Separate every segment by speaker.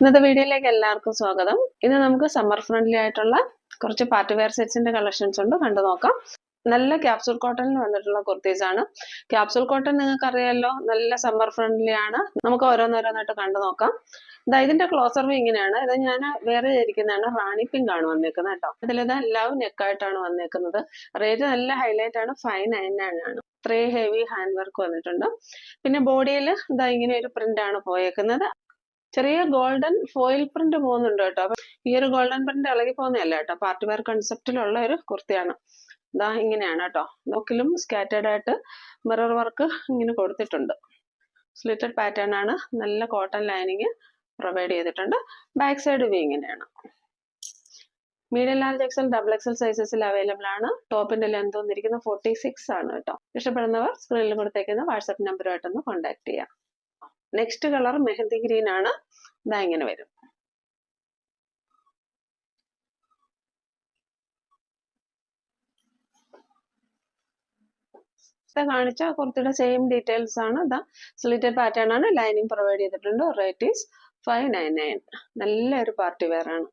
Speaker 1: ഇന്നത്തെ വീഡിയോയിലേക്ക് എല്ലാവർക്കും സ്വാഗതം. ഇന്ന് നമുക്ക് സമ്മർ ഫ്രണ്ട്ലി ആയിട്ടുള്ള കുറച്ച് പാർട്ടി വെയർ സെറ്റ്സിന്റെ കളക്ഷൻസ് ഉണ്ട്, കണ്ടു നോക്കാം. നല്ല ക്യാപ്സൂൾ കോട്ടണിൽ വന്നിട്ടുള്ള കുർത്തീസ് ആണ്. ക്യാപ്സൂൾ കോട്ടൺ നിങ്ങൾക്ക് അറിയാലോ, നല്ല സമ്മർ ഫ്രണ്ട്ലി ആണ്. നമുക്ക് ഓരോന്നോരോന്നായിട്ട് കണ്ടു നോക്കാം. ഇതിന്റെ ക്ലോസർ വ്യൂ ഇങ്ങനെയാണ്. ഇത് ഞാൻ വേറെ ഇരിക്കുന്നതാണ്, റാണി പിങ്ക് ആണ് വന്നേക്കുന്നത് കേട്ടോ. ഇതിലിത് ലവ് നെക്കായിട്ടാണ് വന്നേക്കുന്നത്. റേറ്റ് നല്ല ഹൈലൈറ്റ് ആണ്, 599 ആണ്. ഇത്രയും ഹെവി ഹാൻഡ് വർക്ക് വന്നിട്ടുണ്ട്. പിന്നെ ബോഡിയിൽ ഇങ്ങനെ ഒരു പ്രിന്റ് ആണ് പോയേക്കുന്നത്. ചെറിയ ഗോൾഡൻ ഫോയിൽ പ്രിന്റ് പോകുന്നുണ്ട് കേട്ടോ. ഈ ഒരു ഗോൾഡൻ പ്രിന്റ് ഇളകി പോകുന്നതല്ല കേട്ടോ, പാർട്ടി വെയർ കൺസെപ്റ്റിലുള്ള ഒരു കുർത്തിയാണ്. ഇങ്ങനെയാണ് കേട്ടോ. നോക്കിലും സ്കാറ്റേർഡ് ആയിട്ട് മിറർ വർക്ക് ഇങ്ങനെ കൊടുത്തിട്ടുണ്ട്. സ്ലിറ്റഡ് പാറ്റേൺ ആണ്. നല്ല കോട്ടൺ ലൈനിങ് പ്രൊവൈഡ് ചെയ്തിട്ടുണ്ട്. ബാക്ക് സൈഡ് വ്യൂ ഇങ്ങനെയാണ്. Medium large XL double XL സൈസസിൽ അവൈലബിൾ ആണ്. ടോപ്പിന്റെ ലെന്ത് വന്നിരിക്കുന്നത് 46 ആണ് കേട്ടോ. ഇഷ്ടപ്പെടുന്നവർ സ്ക്രീനിൽ കൊടുത്തേക്കുന്ന വാട്സാപ്പ് നമ്പറുമായിട്ടൊന്ന് കോൺടാക്ട് ചെയ്യാം. നെക്സ്റ്റ് കളർ മെഹന്തി ഗ്രീൻ ആണ്. ഇങ്ങനെ വരും. കാണിച്ച കുർത്തിയുടെ സെയിം ഡീറ്റെയിൽസ് ആണ്. സ്ലിറ്റഡ് പാറ്റേൺ ആണ്. ലൈനിങ് പ്രൊവൈഡ് ചെയ്തിട്ടുണ്ട്. Rate is 599. നല്ലൊരു പാർട്ടി വെയർ ആണ്.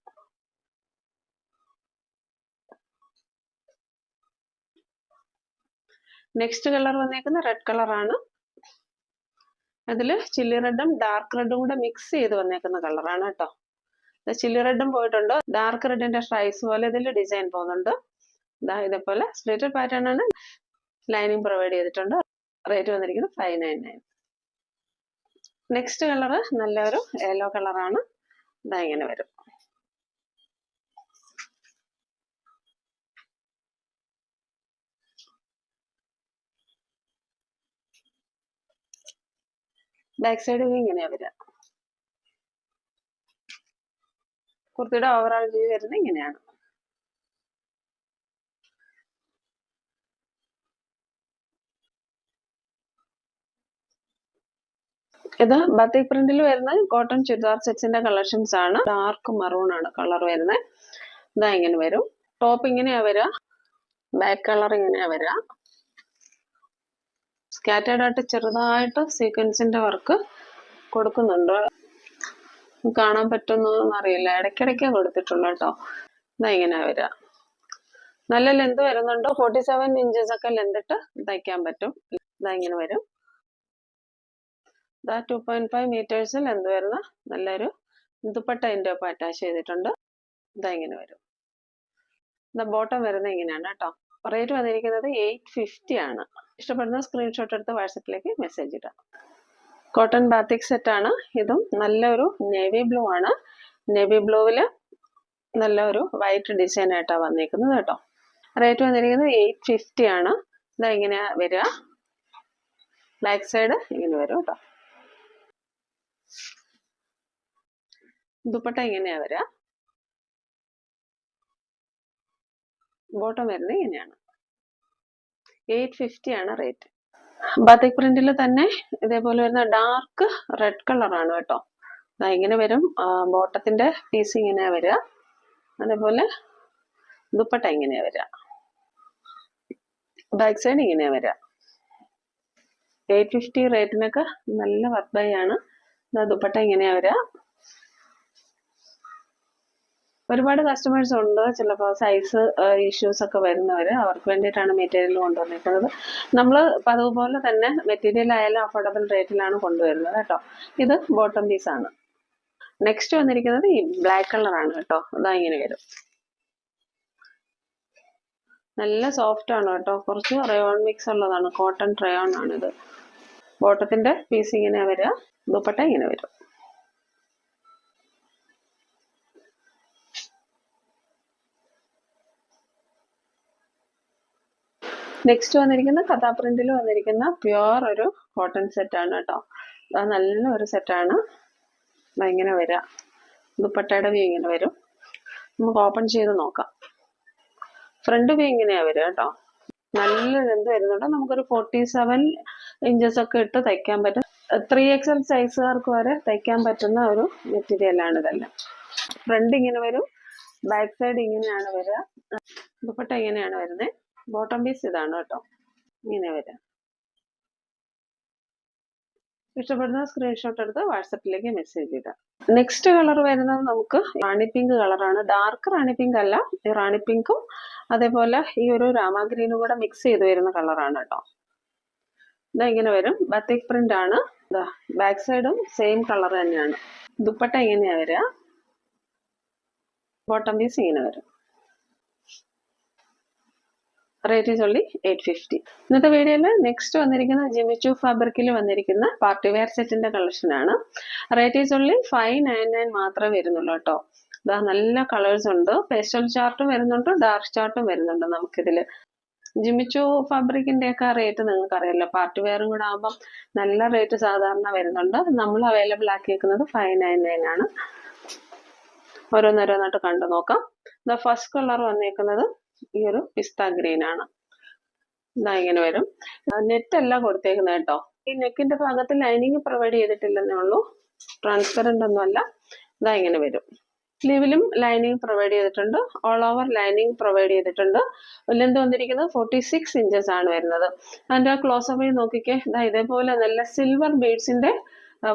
Speaker 1: നെക്സ്റ്റ് കളർ വന്നേക്കുന്ന റെഡ് കളർ ആണ്. അതിൽ ചില്ലി റെഡും ഡാർക്ക് റെഡും കൂടെ മിക്സ് ചെയ്ത് വന്നേക്കുന്ന കളറാണ് കേട്ടോ. ചില്ലി റെഡും പോയിട്ടുണ്ട്. ഡാർക്ക് റെഡിന്റെ സ്ട്രൈപ്സ് പോലെ ഇതിൽ ഡിസൈൻ പോകുന്നുണ്ട്. ഇതേപോലെ സ്ലിറ്റഡ് പാറ്റേൺ ആണ്. ലൈനിങ് പ്രൊവൈഡ് ചെയ്തിട്ടുണ്ട്. റേറ്റ് വന്നിരിക്കുന്നത് 599. നെക്സ്റ്റ് കളർ നല്ലൊരു യെല്ലോ കളറാണ്. ഇങ്ങനെ വരും. ബാക്ക് സൈഡ് ഇങ്ങനെയാ വരിക. കുർത്തിയുടെ ഓവറോൾ വ്യൂ വരുന്നത് ഇങ്ങനെയാണ്. ഇത് ബത്തിക് പ്രിന്റിൽ വരുന്ന കോട്ടൺ ചുരിദാർ സെറ്റ്സിന്റെ കളക്ഷൻസ് ആണ്. ഡാർക്ക് മറൂൺ ആണ് കളർ വരുന്നത്. ഇങ്ങനെ വരും. ടോപ്പ് ഇങ്ങനെയാ വരിക. ബാക്ക് കളർ ഇങ്ങനെയാ വരിക. സ്കാറ്റേർഡ് ആയിട്ട് ചെറുതായിട്ട് സീക്വൻസിന്റെ വർക്ക് കൊടുക്കുന്നുണ്ട്. കാണാൻ പറ്റുന്നൊന്നും അറിയില്ല, ഇടയ്ക്കിടയ്ക്ക് കൊടുത്തിട്ടുള്ളൂ കേട്ടോ. ഇങ്ങനെയാ വരിക. നല്ല ലെന്ത് വരുന്നുണ്ട്. 47 ഇഞ്ചസ് ഒക്കെ ലെന്തിട്ട് തയ്ക്കാൻ പറ്റും. ഇങ്ങനെ വരും. 2.5 മീറ്റേഴ്സ് ലെന്ത് വരുന്ന നല്ലൊരു ദുപ്പട്ട ഇതിന്റെ ഒപ്പം അറ്റാച്ച് ചെയ്തിട്ടുണ്ട്. ഇങ്ങനെ വരും. ബോട്ടം വരുന്നത് ഇങ്ങനെയാണ് കേട്ടോ. റേറ്റ് വന്നിരിക്കുന്നത് 850 ആണ്. ഇഷ്ടപ്പെടുന്ന സ്ക്രീൻഷോട്ട് എടുത്ത് വാട്സപ്പിലേക്ക് മെസ്സേജ് ഇടാം. കോട്ടൺ ബാത്തിക് സെറ്റ് ആണ്. ഇതും നല്ലൊരു നേവി ബ്ലൂ ആണ്. നേവി ബ്ലൂവില് നല്ലൊരു വൈറ്റ് ഡിസൈൻ ആയിട്ടാണ് വന്നിരിക്കുന്നത് കേട്ടോ. റേറ്റ് വന്നിരിക്കുന്നത് 850 ആണ്. ഇങ്ങനെയാ വരിക. ബാക്ക് സൈഡ് ഇങ്ങനെ വരും കേട്ടോ. ദുപ്പട്ട ഇങ്ങനെയാ വരിക. ബോട്ടം വരുന്നത് ഇങ്ങനെയാണ്. 850 ആണ് റേറ്റ്. ബാത്തിക് പ്രിന്റിൽ തന്നെ ഇതേപോലെ വരുന്ന ഡാർക്ക് റെഡ് കളറാണ് കേട്ടോ. ഇങ്ങനെ വരും. ബോട്ടത്തിന്റെ പീസ് ഇങ്ങനെയാ വരിക. അതേപോലെ ദുപ്പട്ട ഇങ്ങനെയാ വരിക. ബാക്ക് സൈഡ് ഇങ്ങനെയാ വരിക. 850 റേറ്റിനൊക്കെ നല്ല വർക്ക് ബൈ ആണ്. ദുപ്പട്ട ഇങ്ങനെയാ വരിക. ഒരുപാട് കസ്റ്റമേഴ്സ് ഉണ്ട്. ചിലപ്പോൾ സൈസ് ഇഷ്യൂസ് ഒക്കെ വരുന്നവര്, അവർക്ക് വേണ്ടിയിട്ടാണ് മെറ്റീരിയൽ കൊണ്ടുവന്നിരിക്കുന്നത്. നമ്മൾ അതുപോലെ തന്നെ മെറ്റീരിയൽ ആയാലും അഫോർഡബിൾ റേറ്റിലാണ് കൊണ്ടുവരുന്നത് കേട്ടോ. ഇത് ബോട്ടം പീസ് ആണ്. നെക്സ്റ്റ് വന്നിരിക്കുന്നത് ഈ ബ്ലാക്ക് കളറാണ് കേട്ടോ. ഇങ്ങനെ വരും. നല്ല സോഫ്റ്റ് ആണ് കേട്ടോ. കുറച്ച് റയോൺ മിക്സ് ഉള്ളതാണ്. കോട്ടൺ റയോൺ ആണിത്. ബോട്ടത്തിന്റെ പീസ് ഇങ്ങനെ വരിക. ദുപ്പട്ട ഇങ്ങനെ വരും. നെക്സ്റ്റ് വന്നിരിക്കുന്ന കഥാ പ്രിന്റിൽ വന്നിരിക്കുന്ന പ്യുവർ ഒരു കോട്ടൺ സെറ്റ് ആണ് കേട്ടോ. നല്ല ഒരു സെറ്റാണ്. ഇങ്ങനെ വരിക. ദുപ്പട്ടയുടെ വ്യൂ ഇങ്ങനെ വരും. നമുക്ക് ഓപ്പൺ ചെയ്ത് നോക്കാം. ഫ്രണ്ട് വ്യൂ ഇങ്ങനെയാ വരിക കേട്ടോ. നല്ല ലെന്ത് വരുന്നുണ്ട്. നമുക്കൊരു 47 ഇഞ്ചസ് ഒക്കെ ഇട്ട് തയ്ക്കാൻ പറ്റും. 3XL സൈസുകാർക്ക് വരെ തയ്ക്കാൻ പറ്റുന്ന ഒരു മെറ്റീരിയലാണ് ഇതെല്ലാം. ഫ്രണ്ട് ഇങ്ങനെ വരും. ബാക്ക് സൈഡ് ഇങ്ങനെയാണ് വരിക. ദുപ്പട്ട ഇങ്ങനെയാണ് വരുന്നത്. ബോട്ടം പീസ് ഇതാണ് കേട്ടോ. ഇങ്ങനെ വരിക. ഇഷ്ടപ്പെടുന്ന സ്ക്രീൻഷോട്ട് എടുത്ത് വാട്സപ്പിലേക്ക് മെസ്സേജ് ഇടാം. നെക്സ്റ്റ് കളർ വരുന്നത് നമുക്ക് റാണി പിങ്ക് കളറാണ്. ഡാർക്ക് റാണി പിങ്ക് അല്ല, ഈ റാണി പിങ്കും അതേപോലെ ഈ ഒരു രാമ ഗ്രീനും കൂടെ മിക്സ് ചെയ്ത് വരുന്ന കളറാണ് കേട്ടോ. ഇതാ ഇങ്ങനെ വരും. ബത്തിക് പ്രിന്റ് ആണ്. ഇതാ ബാക്ക് സൈഡും സെയിം കളർ തന്നെയാണ്. ദുപ്പട്ട ഇങ്ങനെയാ വരിക. ബോട്ടം പീസ് ഇങ്ങനെ വരും. Rate is only 850. ഇന്നത്തെ വീഡിയോയിൽ നെക്സ്റ്റ് വന്നിരിക്കുന്ന ജിമിച്ചു ഫാബ്രിക്കിൽ വന്നിരിക്കുന്ന പാർട്ടി വെയർ സെറ്റിന്റെ കളക്ഷൻ ആണ്. റേറ്റ് ഈസ് ഓൺലി 599 മാത്രമേ വരുന്നുള്ളൂ കേട്ടോ. ഇതാ നല്ല കളേഴ്സ് ഉണ്ട്. പേസ്റ്റൽ ചാർട്ടും വരുന്നുണ്ട്, ഡാർക്ക് ചാർട്ടും വരുന്നുണ്ട് നമുക്കിതിൽ. ജിമിച്ചു ഫാബ്രിക്കിന്റെ ഒക്കെ റേറ്റ് നിങ്ങൾക്ക് അറിയാലോ. പാർട്ടി വെയറും കൂടെ ആകുമ്പോൾ നല്ല റേറ്റ് സാധാരണ വരുന്നുണ്ട്. നമ്മൾ അവൈലബിൾ ആക്കിയിരിക്കുന്നത് 599 ആണ്. ഓരോന്നോരോന്നായിട്ട് കണ്ടു നോക്കാം. ദ ഫസ്റ്റ് കളർ വന്നേക്കുന്നത് ഈ ഒരു പിസ്ത ഗ്രീൻ ആണ്. ഇതാ ഇങ്ങനെ വരും. നെറ്റ് അല്ല കൊടുത്തേക്കുന്നത് കേട്ടോ. ഈ നെക്കിന്റെ ഭാഗത്ത് ലൈനിങ് പ്രൊവൈഡ് ചെയ്തിട്ടില്ലെന്നേ ഉള്ളൂ. ട്രാൻസ്പെറന്റ് ഒന്നും അല്ല. ഇതാ ഇങ്ങനെ വരും. സ്ലീവിലും ലൈനിങ് പ്രൊവൈഡ് ചെയ്തിട്ടുണ്ട്. ഓൾ ഓവർ ലൈനിങ് പ്രൊവൈഡ് ചെയ്തിട്ടുണ്ട്. ലെന്ത് വന്നിരിക്കുന്നത് 46 ഇഞ്ചസ് ആണ് വരുന്നത്. അതിന്റെ ക്ലോസപ്പിൽ നോക്കിക്കേ. ഇതേപോലെ നല്ല സിൽവർ ബീഡ്സിന്റെ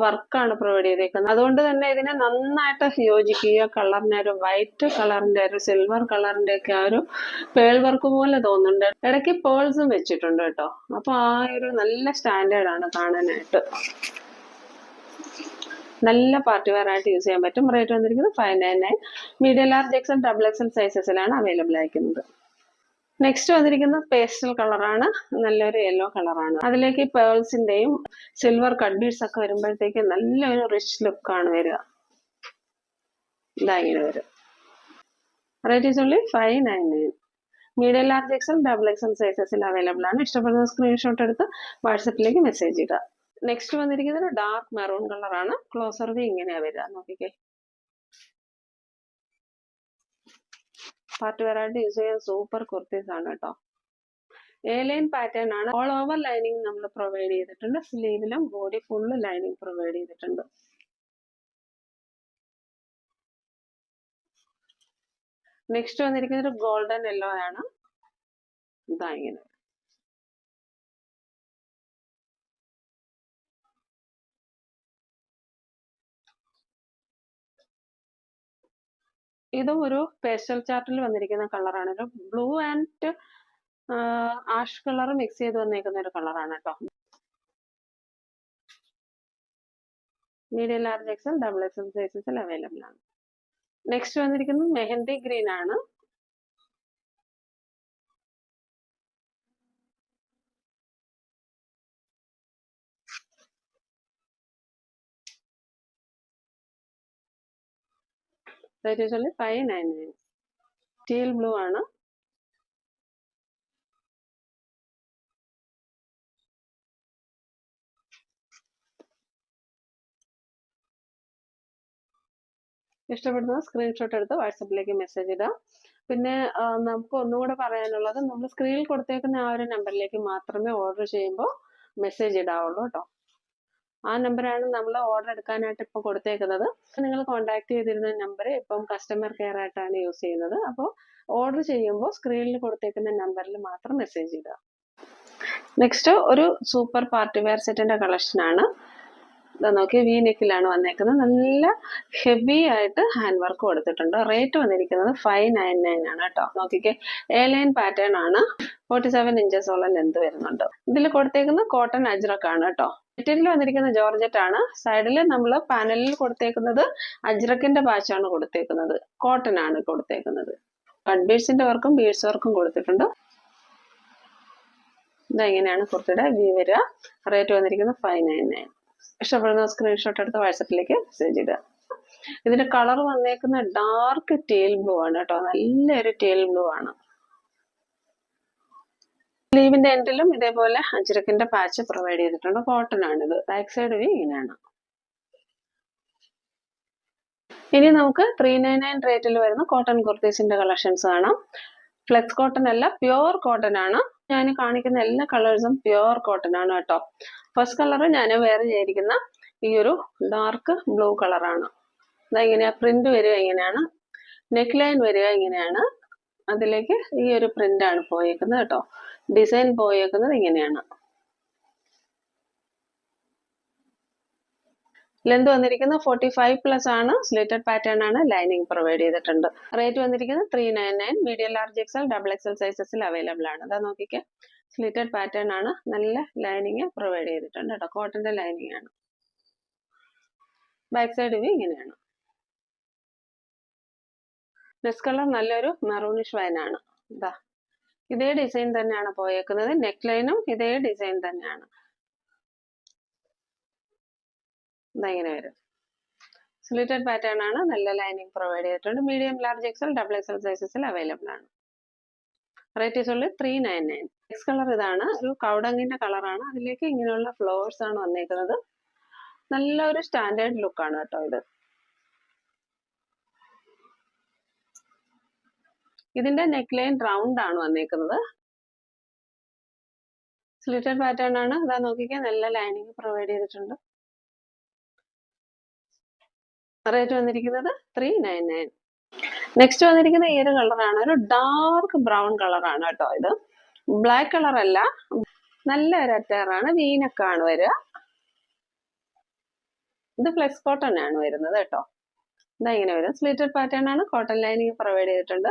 Speaker 1: വർക്കാണ് പ്രൊവൈഡ് ചെയ്തേക്കുന്നത്. അതുകൊണ്ട് തന്നെ ഇതിനെ നന്നായിട്ട് യോജിക്കുക. കളറിന്റെ ഒരു വൈറ്റ് കളറിന്റെ ഒരു സിൽവർ കളറിന്റെ ഒക്കെ ആ ഒരു പേൾ വർക്ക് പോലെ തോന്നുന്നുണ്ട്. ഇടയ്ക്ക് പേൾസും വെച്ചിട്ടുണ്ട് കേട്ടോ. അപ്പൊ ആ ഒരു നല്ല സ്റ്റാൻഡേർഡ് ആണ് കാണാനായിട്ട്. നല്ല പാർട്ടി വെയർ ആയിട്ട് യൂസ് ചെയ്യാൻ പറ്റും. റേറ്റ് വന്നിരിക്കുന്നത് 599. Medium large XL double XL സൈസസിലാണ് അവൈലബിൾ ആയിരിക്കുന്നത്. നെക്സ്റ്റ് വന്നിരിക്കുന്ന പേസ്റ്റൽ കളറാണ്. നല്ലൊരു യെല്ലോ കളറാണ്. അതിലേക്ക് പേൾസിന്റെയും സിൽവർ കട്ട് ബീഡ്സ് ഒക്കെ വരുമ്പോഴത്തേക്ക് നല്ലൊരു റിച്ച് ലുക്കാണ് വരിക. ഇതാ ഇങ്ങനെ വരും. Rate is only 599. Medium large XL double XL സൈസസിൽ അവൈലബിൾ ആണ്. ഇഷ്ടപ്പെടുന്ന സ്ക്രീൻഷോട്ട് എടുത്ത് വാട്സപ്പിലേക്ക് മെസ്സേജ് ഇടുക. നെക്സ്റ്റ് വന്നിരിക്കുന്നത് ഡാർക്ക് മെറൂൺ കളറാണ്. ക്ലോസർ വ്യൂ ഇങ്ങനെയാ വരിക. നോക്കിക്കേ. പാർട്ടി വെയർ ആയിട്ട് യൂസ് ചെയ്യാൻ സൂപ്പർ കുർത്തീസ് ആണ് കേട്ടോ. എ ലൈൻ പാറ്റേൺ ആണ്. ഓൾ ഓവർ ലൈനിങ് നമ്മൾ പ്രൊവൈഡ് ചെയ്തിട്ടുണ്ട്. സ്ലീവിലും ബോഡി ഫുള്ള് ലൈനിങ് പ്രൊവൈഡ് ചെയ്തിട്ടുണ്ട്. നെക്സ്റ്റ് വന്നിരിക്കുന്നത് ഗോൾഡൻ യെല്ലോ ആണ്. ഇതാ ഇങ്ങനെ. ഇതും ഒരു പേസ്റ്റൽ ചാർട്ടിൽ വന്നിരിക്കുന്ന കളറാണ്. ഒരു blue and ash colour mix ചെയ്ത് വന്നേക്കുന്ന ഒരു കളറാണ് കേട്ടോ. Medium large XL double XL സൈസസിൽ അവൈലബിൾ ആണ്. നെക്സ്റ്റ് വന്നിരിക്കുന്നത് മെഹന്തി ഗ്രീൻ ആണ്. Rate is only 599. Teal blue ആണ്. ഇഷ്ടപ്പെടുന്ന സ്ക്രീൻഷോട്ട് എടുത്ത് വാട്സപ്പിലേക്ക് മെസ്സേജ് ഇടാം. പിന്നെ നമുക്ക് ഒന്നുകൂടെ പറയാനുള്ളത്, നമ്മൾ സ്ക്രീനിൽ കൊടുത്തേക്കുന്ന ആ ഒരു നമ്പറിലേക്ക് മാത്രമേ ഓർഡർ ചെയ്യുമ്പോൾ മെസ്സേജ് ഇടാവുള്ളൂ കേട്ടോ. ആ നമ്പറാണ് നമ്മൾ ഓർഡർ എടുക്കാനായിട്ട് ഇപ്പോൾ കൊടുത്തേക്കുന്നത്. നിങ്ങൾ കോൺടാക്ട് ചെയ്തിരുന്ന നമ്പർ ഇപ്പം കസ്റ്റമർ കെയർ ആയിട്ടാണ് യൂസ് ചെയ്യുന്നത്. അപ്പോൾ ഓർഡർ ചെയ്യുമ്പോൾ സ്ക്രീനിൽ കൊടുത്തേക്കുന്ന നമ്പറിൽ മാത്രം മെസ്സേജ് ഇടുക. നെക്സ്റ്റ് ഒരു സൂപ്പർ പാർട്ടി വെയർ സെറ്റിന്റെ കളക്ഷൻ ആണ്. നോക്കി, വി നെക്കിലാണ് വന്നേക്കുന്നത്. നല്ല ഹെവി ആയിട്ട് ഹാൻഡ് വർക്ക് കൊടുത്തിട്ടുണ്ട്. റേറ്റ് വന്നിരിക്കുന്നത് 599 ആണ് കേട്ടോ. നോക്കിക്കേ, എ ലൈൻ പാറ്റേൺ ആണ്. 47 ഇഞ്ചസോളം ലെന്ത് വരുന്നുണ്ട്. ഇതിൽ കൊടുത്തേക്കുന്നത് കോട്ടൺ അജ്രക് ആണ് കേട്ടോ. മെറ്റീരിയൽ വന്നിരിക്കുന്നത് ജോർജറ്റ് ആണ്. സൈഡിൽ നമ്മൾ പാനലിൽ കൊടുത്തേക്കുന്നത് അജ്രക്കിന്റെ പാച്ചാണ് കൊടുത്തേക്കുന്നത്. കോട്ടൺ ആണ് കൊടുത്തേക്കുന്നത്. കട്ട് ബീഡ്സിന്റെ വർക്കും ബീഡ്സ് വർക്കും കൊടുത്തിട്ടുണ്ട്. ഇതെങ്ങനെയാണ് കുർത്തിയുടെ വി വരിക. റേറ്റ് വന്നിരിക്കുന്നത് 599. ഇഷ്ടപ്പെടുന്ന സ്ക്രീൻഷോട്ട് എടുത്ത് വാട്സപ്പിലേക്ക് മെസ്സേജ് ഇടുക. ഇതിന്റെ കളർ വന്നേക്കുന്ന ഡാർക്ക് ടീൽ ബ്ലൂ ആണ് കേട്ടോ. നല്ലൊരു ടീൽ ബ്ലൂ ആണ്. സ്ലീവിന്റെ എൻഡിലും ഇതേപോലെ അജ്രക്കിന്റെ പാച്ച് പ്രൊവൈഡ് ചെയ്തിട്ടുണ്ട്. കോട്ടൺ ആണിത്. ബാക്ക് സൈഡ് വി ഇങ്ങനെയാണ്. ഇനി നമുക്ക് 399 റേറ്റിൽ വരുന്ന കോട്ടൺ കുർത്തീസിന്റെ കളക്ഷൻസ് കാണാം. ഫ്ലെക്സ് കോട്ടൺ അല്ല, പ്യുവർ കോട്ടൺ ആണ്. ഞാൻ കാണിക്കുന്ന എല്ലാ കളേഴ്സും പ്യുവർ കോട്ടൺ ആണ് കേട്ടോ. ഫസ്റ്റ് കളർ ഞാൻ വെയർ ചെയ്തിരിക്കുന്ന ഈ ഒരു ഡാർക്ക് ബ്ലൂ കളറാണ്. ഇതെങ്ങനെയാ പ്രിന്റ് വരിക, ഇങ്ങനെയാണ്. നെക്ക് ലൈൻ വരിക ഇങ്ങനെയാണ്. അതിലേക്ക് ഈ ഒരു പ്രിന്റ് ആണ് പോയേക്കുന്നത് കേട്ടോ. ഡിസൈൻ പോയേക്കുന്നത് ഇങ്ങനെയാണ്. ലെന്ത് വന്നിരിക്കുന്നത് 45+ ആണ്. സ്ലിറ്റഡ് പാറ്റേൺ ആണ്. ലൈനിങ് പ്രൊവൈഡ് ചെയ്തിട്ടുണ്ട്. റേറ്റ് വന്നിരിക്കുന്നത് 399. Medium large XL double XL സൈസസിൽ അവൈലബിൾ ആണ്. അതാ നോക്കിക്കേ, സ്ലിറ്റഡ് പാറ്റേൺ ആണ്. നല്ല ലൈനിങ് പ്രൊവൈഡ് ചെയ്തിട്ടുണ്ട് കേട്ടോ. കോട്ടന്റെ ലൈനിങ് ആണ്. ബാക്ക് സൈഡ് വ്യൂ ഇങ്ങനെയാണ്. ഡ്രസ് കളർ നല്ലൊരു മെറൂണിഷ് വൈൻ ആണ്. ഇതാ ഇതേ ഡിസൈൻ തന്നെയാണ് പോയേക്കുന്നത്. നെക്ക് ലൈനും ഇതേ ഡിസൈൻ തന്നെയാണ്. ഇതാ ഇങ്ങനെ വരും. സ്ലിറ്റഡ് പാറ്റേൺ ആണ്. നല്ല ലൈനിങ് പ്രൊവൈഡ് ചെയ്തിട്ടുണ്ട്. Medium large XL double XL സൈസസിൽ അവൈലബിൾ ആണ്. Rate is only 399. Next colour ഇതാണ്. ഒരു കൗഡങ്ങിന്റെ കളറാണ്. അതിലേക്ക് ഇങ്ങനെയുള്ള ഫ്ലവേഴ്സ് ആണ് വന്നേക്കുന്നത്. നല്ലൊരു സ്റ്റാൻഡേർഡ് ലുക്കാണ് കേട്ടോ ഇത്. ഇതിന്റെ നെക്ക് ലൈൻ റൗണ്ട് ആണ് വന്നേക്കുന്നത്. സ്ലിറ്റഡ് പാറ്റേൺ ആണ്. ഇതാ നോക്കിക്കാൻ നല്ല ലൈനിങ് പ്രൊവൈഡ് ചെയ്തിട്ടുണ്ട്. റേറ്റ് വന്നിരിക്കുന്നത് 399. നെക്സ്റ്റ് വന്നിരിക്കുന്ന ഈ ഒരു കളറാണ്. ഒരു ഡാർക്ക് ബ്രൗൺ കളറാണ് കേട്ടോ. ഇത് ബ്ലാക്ക് കളർ അല്ല, നല്ല ഒരു അറ്റയറാണ്. വീനക്കാണ് വരിക. ഇത് ഫ്ലെക്സ് കോട്ടൺ ആണ് വരുന്നത് കേട്ടോ. ഇതാ ഇങ്ങനെ വരും. സ്ലിറ്റഡ് പാറ്റേൺ ആണ്. കോട്ടൺ ലൈനിങ് പ്രൊവൈഡ് ചെയ്തിട്ടുണ്ട്.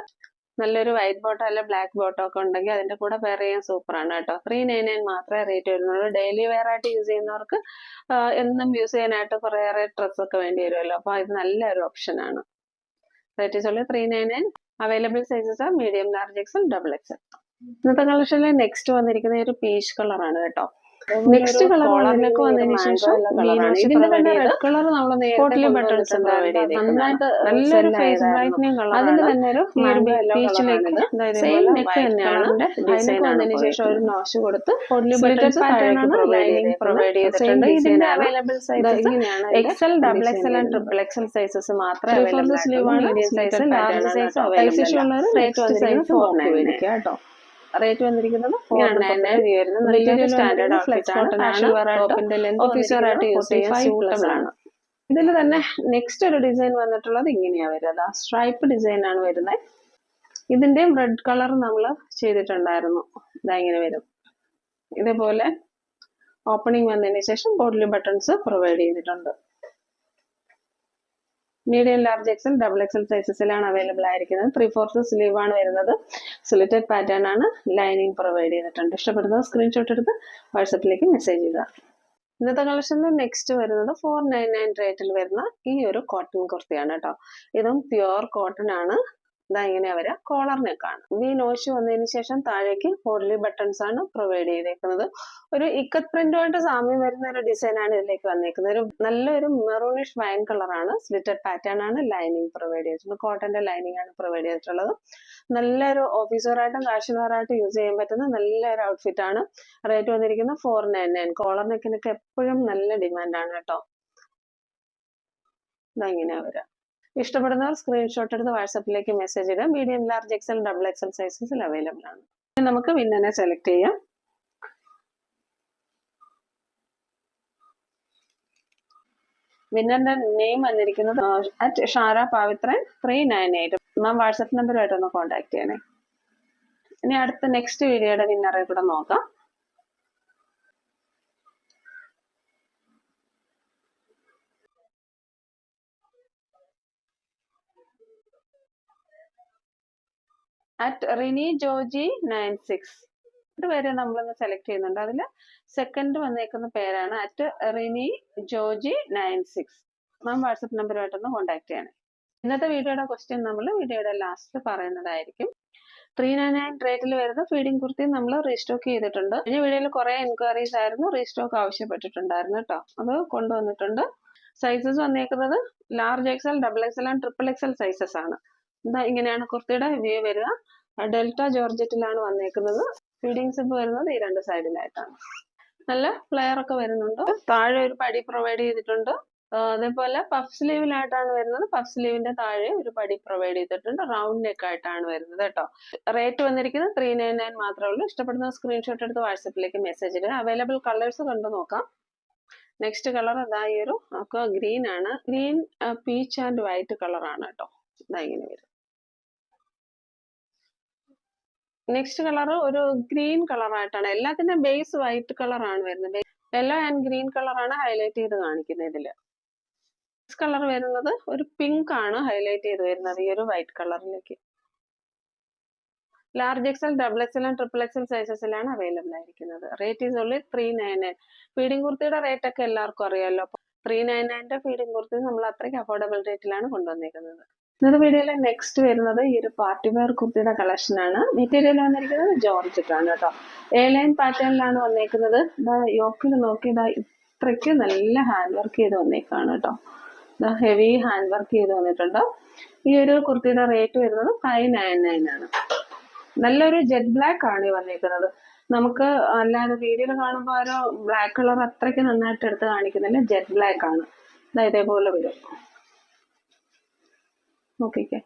Speaker 1: നല്ലൊരു വൈറ്റ് ബോട്ടോ അല്ല ബ്ലാക്ക് ബോട്ടോ ഒക്കെ ഉണ്ടെങ്കിൽ അതിന്റെ കൂടെ പെയർ ചെയ്യാൻ സൂപ്പറാണ് കേട്ടോ. 399 മാത്രമേ റേറ്റ് വരുന്നുള്ളൂ. ഡെയിലി വെയർ ആയിട്ട് യൂസ് ചെയ്യുന്നവർക്ക് എന്നും യൂസ് ചെയ്യാനായിട്ട് കുറേയേറെ ഡ്രസ്സൊക്കെ വേണ്ടി വരുമല്ലോ. അപ്പൊ ഇത് നല്ലൊരു ഓപ്ഷൻ ആണ്. Rate is only 399. Available sizes ആണ് medium large XL double XL. ഇന്നത്തെ കളക്ഷനിൽ നെക്സ്റ്റ് വന്നിരിക്കുന്ന ഒരു പീച്ച് കളറാണ് കേട്ടോ. നെക്സ്റ്റ് കളർ കോളറിനൊക്കെ വന്നതിന് ശേഷം ഇതിന്റെ തന്നെ റെഡ് കളർ നമ്മൾ പോട്ട്ലി ബട്ടൺസ് നന്നായിട്ട് നല്ലൊരു ഫേസ് ബ്രൈറ്റനിങ് കളർ. അതിന്റെ തന്നെ ഒരു പീച്ചിലേക്ക് സെയിം നെക്ക് തന്നെയാണ്. ഡിസൈൻ വന്നതിന് ശേഷം ഒരു നോഷ് കൊടുത്ത് പോട്ട്ലി ബട്ടൺസ് ലൈനിങ് പ്രൊവൈഡ് ചെയ്തിട്ടുണ്ട്. ഇതിന്റെ അവൈലബിൾ സൈസ് ഇങ്ങനെയാണ്. Excel double XL and triple XL sizes മാത്രമേ അവൈലബിൾ സ്ലീവ് ആണ്. Medium size large size available ആണ്. റേറ്റ് വന്നിരിക്കുന്നത് 499 കേട്ടോ. റേറ്റ് വന്നിരിക്കുന്നത് 499. സ്റ്റാൻഡേർഡ് ഓഫീസറായിട്ട് യൂസ് ചെയ്യാൻ സ്യൂട്ടബിൾ ആണ്. ഇതിൽ തന്നെ നെക്സ്റ്റ് ഒരു ഡിസൈൻ വന്നിട്ടുള്ളത് ഇങ്ങനെയാ വരുന്നത്. സ്ട്രൈപ്പ് ഡിസൈൻ ആണ് വരുന്നത്. ഇതിന്റെയും റെഡ് കളർ നമ്മൾ ചെയ്തിട്ടുണ്ടായിരുന്നു. ഇതാ ഇങ്ങനെ വരും. ഇതേപോലെ ഓപ്പണിംഗ് വന്നതിന് ശേഷം പോട്ട്ലി ബട്ടൺസ് പ്രൊവൈഡ് ചെയ്തിട്ടുണ്ട്. Medium large XL double XL സൈസസിലാണ് അവൈലബിൾ ആയിരിക്കുന്നത്. 3/4 സ്ലീവ് ആണ് വരുന്നത്. സ്ലിറ്റഡ് പാറ്റേൺ ആണ്. ലൈനിങ് പ്രൊവൈഡ് ചെയ്തിട്ടുണ്ട്. ഇഷ്ടപ്പെടുന്നത് സ്ക്രീൻഷോട്ട് എടുത്ത് വാട്സപ്പിലേക്ക് മെസ്സേജ് ചെയ്യുക. ഇന്നത്തെ കളക്ഷനിൽ നെക്സ്റ്റ് വരുന്നത് 499 റേറ്റിൽ വരുന്ന ഈ ഒരു കോട്ടൺ കുർത്തിയാണ് കേട്ടോ. ഇതും പ്യുവർ കോട്ടൺ ആണ്. ഇതാ ഇങ്ങനെയാ വരിക. കോളർ നെക്കാണ്. വി നോഷ് വന്നതിന് ശേഷം താഴേക്ക് പോട്ട്ലി ബട്ടൺസ് ആണ് പ്രൊവൈഡ് ചെയ്തേക്കുന്നത്. ഒരു ഇക്കത്ത് പ്രിന്റുമായിട്ട് സാമ്യം വരുന്ന ഒരു ഡിസൈൻ ആണ് ഇതിലേക്ക് വന്നേക്കുന്നത്. ഒരു നല്ലൊരു മെറൂണിഷ് വൈൻ കളറാണ്. സ്ലിറ്റഡ് പാറ്റേൺ ആണ്. ലൈനിങ് പ്രൊവൈഡ് ചെയ്തിട്ടുണ്ട്. കോട്ടന്റെ ലൈനിങ് ആണ് പ്രൊവൈഡ് ചെയ്തിട്ടുള്ളത്. നല്ലൊരു ഓഫീസറായിട്ടും കാഷ്വൽ ആയിട്ട് യൂസ് ചെയ്യാൻ പറ്റുന്ന നല്ലൊരു ഔട്ട്ഫിറ്റ് ആണ്. റേറ്റ് വന്നിരിക്കുന്നത് 499. കോളർ നെക്കിനൊക്കെ എപ്പോഴും നല്ല ഡിമാൻഡ് ആണ് കേട്ടോ. ഇതങ്ങനെയാ വരിക. ഇഷ്ടപ്പെടുന്നവർ സ്ക്രീൻഷോട്ട് എടുത്ത് വാട്സപ്പിലേക്ക് മെസ്സേജ് ഇടുക. Medium large XL double XL സൈസസിൽ അവൈലബിൾ ആണ്. നമുക്ക് വിന്നനെ സെലക്ട് ചെയ്യാം. വിന്നറിന്റെ നെയിം വന്നിരിക്കുന്നത് ഷാര പവിത്രൻ 398. മാം വാട്സപ്പ് നമ്പറുമായിട്ട് ഒന്ന് കോൺടാക്ട് ചെയ്യണേ. ഇനി അടുത്ത നെക്സ്റ്റ് വീഡിയോയുടെ വിന്നറെ കൂടെ നോക്കാം. റിനി ജോജി 96 പേര് നമ്മളൊന്ന് സെലക്ട് ചെയ്യുന്നുണ്ട്. അതിൽ സെക്കൻഡ് വന്നേക്കുന്ന പേരാണ് റിനി ജോജി 96. മാം വാട്സപ്പ് നമ്പറുമായിട്ടൊന്ന് കോൺടാക്ട് ചെയ്യണേ. ഇന്നത്തെ വീഡിയോയുടെ ക്വസ്റ്റ്യൻ നമ്മൾ വീഡിയോയുടെ ലാസ്റ്റ് പറയുന്നതായിരിക്കും. 399 റേറ്റിൽ വരുന്ന ഫീഡിംഗ് കുർത്തി നമ്മൾ റീസ്റ്റോക്ക് ചെയ്തിട്ടുണ്ട്. ഈ വീഡിയോയിൽ കുറെ എൻക്വയറീസ് ആയിരുന്നു. റീസ്റ്റോക്ക് ആവശ്യപ്പെട്ടിട്ടുണ്ടായിരുന്നു കേട്ടോ. അത് കൊണ്ടുവന്നിട്ടുണ്ട്. സൈസസ് വന്നേക്കുന്നത് large XL double XL and triple XL sizes ആണ്. എന്താ ഇങ്ങനെയാണ് കുർത്തിയുടെ വ്യൂ വരിക. ഡെൽറ്റ ജോർജറ്റിലാണ് വന്നേക്കുന്നത്. ഫീഡിംഗ് സിബ് വരുന്നത് ഈ രണ്ട് സൈഡിലായിട്ടാണ്. നല്ല ഫ്ലെയർ ഒക്കെ വരുന്നുണ്ട്. താഴെ ഒരു പടി പ്രൊവൈഡ് ചെയ്തിട്ടുണ്ട്. അതേപോലെ പഫ് സ്ലീവിലായിട്ടാണ് വരുന്നത്. പഫ് സ്ലീവിന്റെ താഴെ ഒരു പടി പ്രൊവൈഡ് ചെയ്തിട്ടുണ്ട്. റൗണ്ട് നെക്ക് ആയിട്ടാണ് വരുന്നത് കേട്ടോ. റേറ്റ് വന്നിരിക്കുന്നത് 399 മാത്രമേ ഉള്ളൂ. ഇഷ്ടപ്പെടുന്ന സ്ക്രീൻഷോട്ട് എടുത്ത് വാട്സപ്പിലേക്ക് മെസ്സേജ് ഇടുക. അവൈലബിൾ കളേഴ്സ് കണ്ടു നോക്കാം. നെക്സ്റ്റ് കളർ ഇതാ ഈ ഒരു ഗ്രീൻ ആണ്. ഗ്രീൻ പീച്ച് ആൻഡ് വൈറ്റ് കളറാണ് കേട്ടോ. ഇതാ ഇങ്ങനെ വരും. നെക്സ്റ്റ് കളർ ഒരു ഗ്രീൻ കളറായിട്ടാണ്. എല്ലാത്തിന്റെ ബേസ് വൈറ്റ് കളറാണ് വരുന്നത്. യെല്ലോ ആൻഡ് ഗ്രീൻ കളറാണ് ഹൈലൈറ്റ് ചെയ്ത് കാണിക്കുന്നത് ഇതില്. കളർ വരുന്നത് ഒരു പിങ്ക് ആണ് ഹൈലൈറ്റ് ചെയ്ത് വരുന്നത് ഈ ഒരു വൈറ്റ് കളറിലേക്ക്. Large XL, double XL and triple XL സൈസസിലാണ് അവൈലബിൾ ആയിരിക്കുന്നത്. Rate is only 399. ഫീഡിംഗ് കുർത്തിയുടെ റേറ്റ് ഒക്കെ എല്ലാവർക്കും അറിയാമല്ലോ. 399 ഫീഡിംഗ് കുർത്തി നമ്മൾ അത്രയ്ക്ക് അഫോർഡബിൾ റേറ്റിലാണ് കൊണ്ടുവന്നിരിക്കുന്നത്. ഇന്നത്തെ വീഡിയോയിലെ നെക്സ്റ്റ് വരുന്നത് ഈ ഒരു പാർട്ടി വെയർ കുർത്തിയുടെ കളക്ഷൻ ആണ്. മെറ്റീരിയൽ വന്നിരിക്കുന്നത് ജോർജറ്റാണ് കേട്ടോ. എ ലൈൻ പാറ്റേണിലാണ് വന്നേക്കുന്നത്. യോക്കിൽ നോക്കി ഇത്രയ്ക്ക് നല്ല ഹാൻഡ് വർക്ക് ചെയ്ത് വന്നേക്കാണ് കേട്ടോ. ഹെവി ഹാൻഡ് വർക്ക് ചെയ്ത് വന്നിട്ടുണ്ട്. ഈ ഒരു കുർത്തിയുടെ റേറ്റ് വരുന്നത് 599 ആണ്. നല്ലൊരു ജെറ്റ് ബ്ലാക്ക് ആണ് ഈ വന്നിരിക്കുന്നത്. നമുക്ക് അല്ലാതെ വീഡിയോയിൽ കാണുമ്പോൾ ഒരു ബ്ലാക്ക് കളർ അത്രയ്ക്ക് നന്നായിട്ട് എടുത്ത് കാണിക്കുന്നില്ല. ജെറ്റ് ബ്ലാക്ക് ആണ്. ഇതേപോലെ വരും. നോക്കിക്കേ,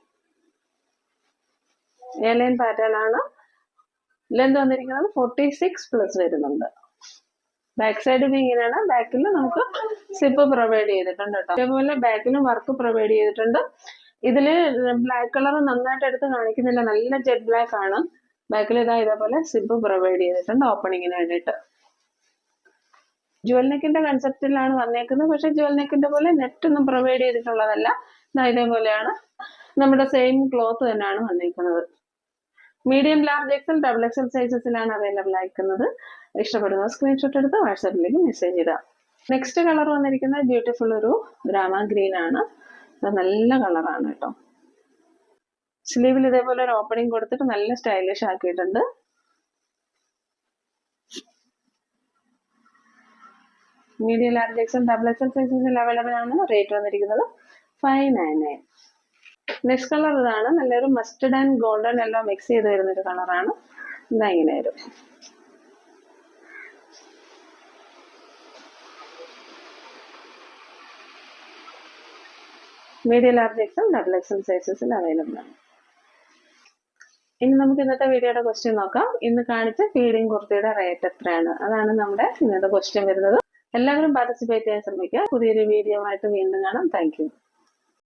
Speaker 1: എ ലൈൻ പാറ്റേൺ ആണ്. ലെന്ത് വന്നിരിക്കുന്നത് 46+ വരുന്നുണ്ട്. ബാക്ക് സൈഡ് ഇങ്ങനെയാണ്. ബാക്കിൽ നമുക്ക് സിപ്പ് പ്രൊവൈഡ് ചെയ്തിട്ടുണ്ട് കേട്ടോ. അതേപോലെ ബാക്കിലും വർക്ക് പ്രൊവൈഡ് ചെയ്തിട്ടുണ്ട്. ഇതില് ബ്ലാക്ക് കളർ നന്നായിട്ട് എടുത്ത് കാണിക്കുന്നില്ല. നല്ല ജെറ്റ് ബ്ലാക്ക് ആണ്. ബാക്കിൽ ഇതേപോലെ സിപ്പ് പ്രൊവൈഡ് ചെയ്തിട്ടുണ്ട് ഓപ്പണിങ്ങിന് വേണ്ടിയിട്ട്. ജുവൽ നെക്കിന്റെ കൺസെപ്റ്റിലാണ് വന്നേക്കുന്നത്. പക്ഷെ ജുവൽ നെക്കിന്റെ പോലെ നെറ്റ് ഒന്നും പ്രൊവൈഡ് ചെയ്തിട്ടുള്ളതല്ല. ഇതേപോലെയാണ്. നമ്മുടെ സെയിം ക്ലോത്ത് തന്നെയാണ് വന്നിരിക്കുന്നത്. Medium, large XL, double XL സൈസസിലാണ് അവൈലബിൾ ആയിരിക്കുന്നത്. ഇഷ്ടപ്പെടുന്ന സ്ക്രീൻഷോട്ട് എടുത്ത് വാട്സാപ്പിലേക്ക് മെസ്സേജ് ചെയ്താൽ. നെക്സ്റ്റ് കളർ വന്നിരിക്കുന്നത് ബ്യൂട്ടിഫുൾ ഒരു ഗ്രാമ ഗ്രീൻ ആണ്. നല്ല കളറാണ് കേട്ടോ. സ്ലീവിൽ ഇതേപോലെ ഒരു ഓപ്പണിംഗ് കൊടുത്തിട്ട് നല്ല സ്റ്റൈലിഷ് ആക്കിയിട്ടുണ്ട്. Medium, large XL, double XL സൈസസിൽ അവൈലബിൾ ആണ്. റേറ്റ് വന്നിരിക്കുന്നത് 599. നെക്സ്റ്റ് കളർ ഇതാണ്. നല്ലൊരു മസ്റ്റർഡ് ആൻഡ് ഗോൾഡൻ എല്ലാം മിക്സ് ചെയ്ത് വരുന്നൊരു കളറാണ്. ഇങ്ങനെ വരും. Medium, large XL, double XL സൈസസിൽ അവൈലബിൾ ആണ്. ഇനി നമുക്ക് ഇന്നത്തെ വീഡിയോയുടെ ക്വസ്റ്റ്യൻ നോക്കാം. ഇന്ന് കാണിച്ച ഫീഡിംഗ് കുർത്തിയുടെ റേറ്റ് എത്രയാണ്? അതാണ് നമ്മുടെ ഇന്നത്തെ ക്വസ്റ്റ്യൻ വരുന്നത്. എല്ലാവരും പാർട്ടിസിപ്പേറ്റ് ചെയ്യാൻ ശ്രമിക്കുക. പുതിയൊരു വീഡിയോ ആയിട്ട് വീണ്ടും കാണാം. Thank you.